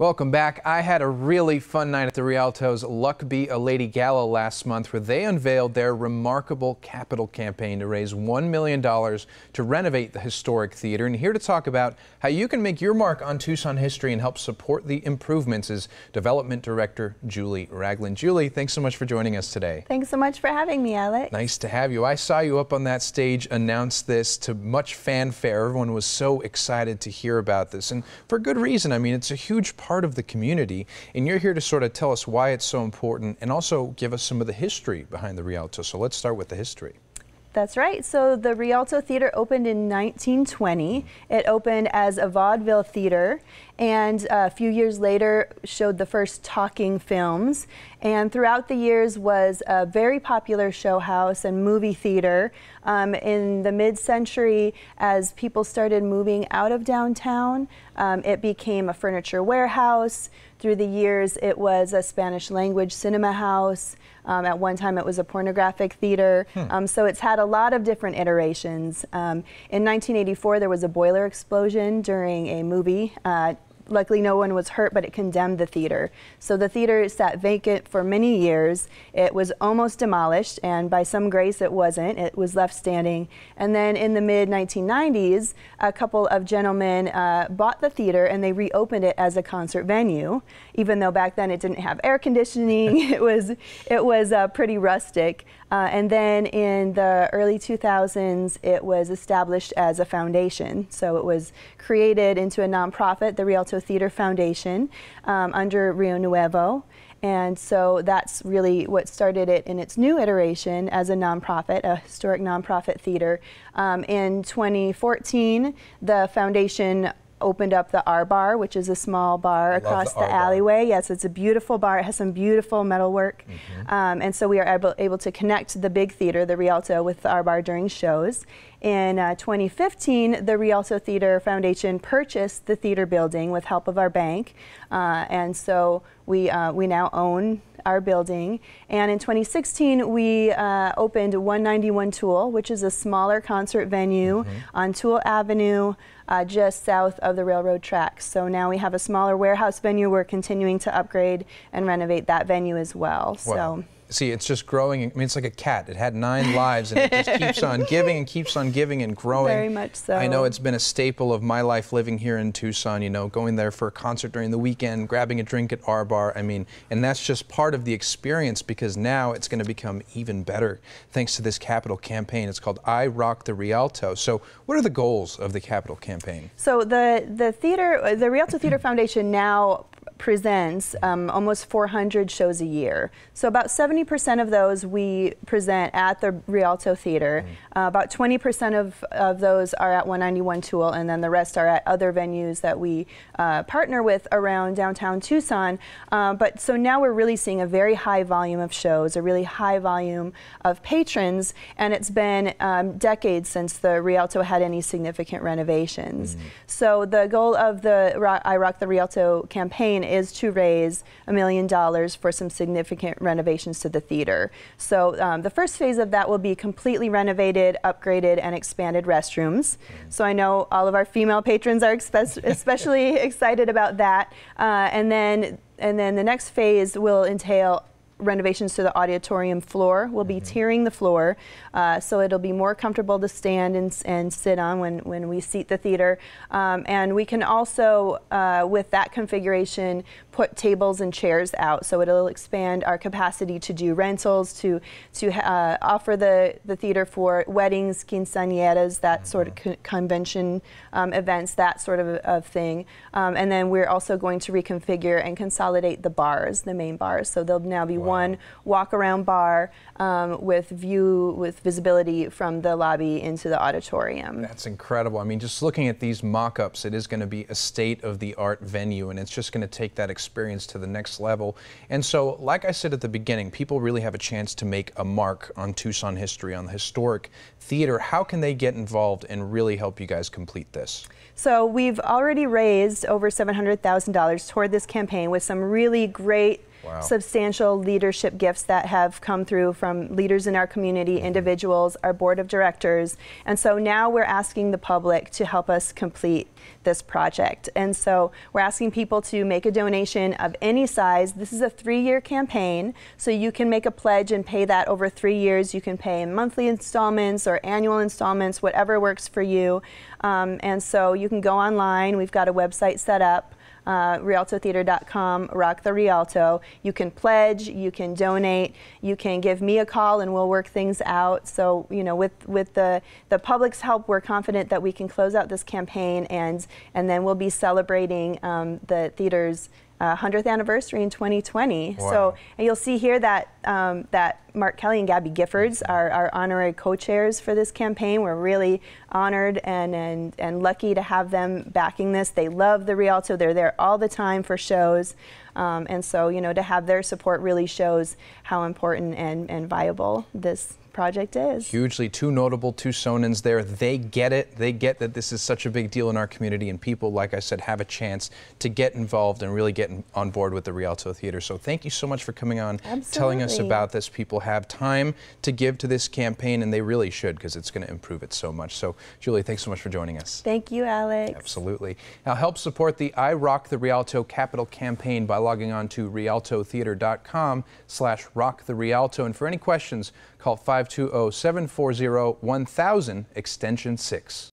Welcome back. I had a really fun night at the Rialto's Luck Be a Lady Gala last month, where they unveiled their remarkable capital campaign to raise $1 million to renovate the historic theater. And here to talk about how you can make your mark on Tucson history and help support the improvements is Development Director Julie Ragland. Julie, thanks so much for joining us today. Thanks so much for having me, Alex. Nice to have you. I saw you up on that stage announce this to much fanfare. Everyone was so excited to hear about this, and for good reason. I mean, it's a huge part of the community, and you're here to sort of tell us why it's so important and also give us some of the history behind the Rialto. So let's start with the history. That's right. So the Rialto Theatre opened in 1920. It opened as a vaudeville theater, and a few years later showed the first talking films, and throughout the years was a very popular show house and movie theater. In the mid-century, as people started moving out of downtown, it became a furniture warehouse. Through the years, it was a Spanish language cinema house. At one time, it was a pornographic theater. So it's had a lot of different iterations. In 1984, there was a boiler explosion during a movie. Luckily, no one was hurt, but it condemned the theater. So the theater sat vacant for many years. It was almost demolished, and by some grace it wasn't. It was left standing. And then in the mid-1990s, a couple of gentlemen bought the theater and they reopened it as a concert venue. Even though back then it didn't have air conditioning, it was pretty rustic. And then in the early 2000s, it was established as a foundation. So it was created into a nonprofit, the Rialto Theatre Foundation, under Rio Nuevo. And so that's really what started it in its new iteration as a nonprofit, a historic nonprofit theater. In 2014, the foundation opened up the R Bar, which is a small bar across the alleyway. Yes, it's a beautiful bar. It has some beautiful metalwork. And so we are able to connect the big theater, the Rialto, with the R Bar during shows. In 2015, the Rialto Theatre Foundation purchased the theater building with help of our bank. And so we now own our building. And in 2016, we opened 191 Toole, which is a smaller concert venue on Toole Avenue, just south of the railroad tracks. So now we have a smaller warehouse venue. We're continuing to upgrade and renovate that venue as well. Wow. So. See, it's just growing. I mean, it's like a cat. It had 9 lives, and it just keeps on giving and keeps on giving and growing. Very much so. I know it's been a staple of my life living here in Tucson, you know, going there for a concert during the weekend, grabbing a drink at R Bar. I mean, and that's just part of the experience, because now it's going to become even better thanks to this capital campaign. It's called I Rock the Rialto. So what are the goals of the capital campaign? So the Rialto Theatre Foundation now presents almost 400 shows a year. So about 70% of those we present at the Rialto Theatre. About 20% of those are at 191 Toole, and then the rest are at other venues that we partner with around downtown Tucson. But so now we're really seeing a very high volume of shows, a really high volume of patrons, and it's been decades since the Rialto had any significant renovations. So the goal of the I Rock the Rialto campaign is to raise $1 million for some significant renovations to the theater. So the first phase of that will be completely renovated, upgraded, and expanded restrooms. So I know all of our female patrons are especially excited about that. And then the next phase will entail renovations to the auditorium floor. We'll be tiering the floor, so it'll be more comfortable to stand and sit on when we seat the theater. And we can also, with that configuration, put tables and chairs out, so it'll expand our capacity to do rentals, to offer the theater for weddings, quinceañeras, that sort of convention events, that sort of thing. And then we're also going to reconfigure and consolidate the bars, the main bars. So there'll now be one walk-around bar with visibility from the lobby into the auditorium. That's incredible. I mean, just looking at these mock-ups, it is going to be a state-of-the-art venue, and it's just going to take that experience to the next level. And so, like I said at the beginning, people really have a chance to make a mark on Tucson history, on the historic theater. How can they get involved and really help you guys complete this? So we've already raised over $700,000 toward this campaign with some really great substantial leadership gifts that have come through from leaders in our community, individuals, our board of directors. And so now we're asking the public to help us complete this project. And so we're asking people to make a donation of any size. This is a 3-year campaign, so you can make a pledge and pay that over 3 years. You can pay in monthly installments or annual installments, whatever works for you. And so you can go online. We've got a website set up. RialtoTheatre.com, Rock the Rialto. You can pledge, you can donate, you can give me a call and we'll work things out. So, you know, with the public's help, we're confident that we can close out this campaign, and then we'll be celebrating the theater's 100th anniversary in 2020. Wow. So, and you'll see here that that Mark Kelly and Gabby Giffords are our honorary co-chairs for this campaign. We're really honored and lucky to have them backing this. They love the Rialto. They're there all the time for shows. And so, you know, to have their support really shows how important and viable this project is. Hugely. Two notable Tucsonans there. They get it. They get that this is such a big deal in our community, and people, like I said, have a chance to get involved and really get on board with the Rialto Theater. So thank you so much for coming on, telling us about this. People have time to give to this campaign, and they really should, because it's going to improve it so much. So, Julie, thanks so much for joining us. Thank you, Alex. Absolutely. Now, help support the I Rock the Rialto Capital campaign by logging on to rialtotheatre.com/rocktherialto. And for any questions, call 520-740-1000 extension 6.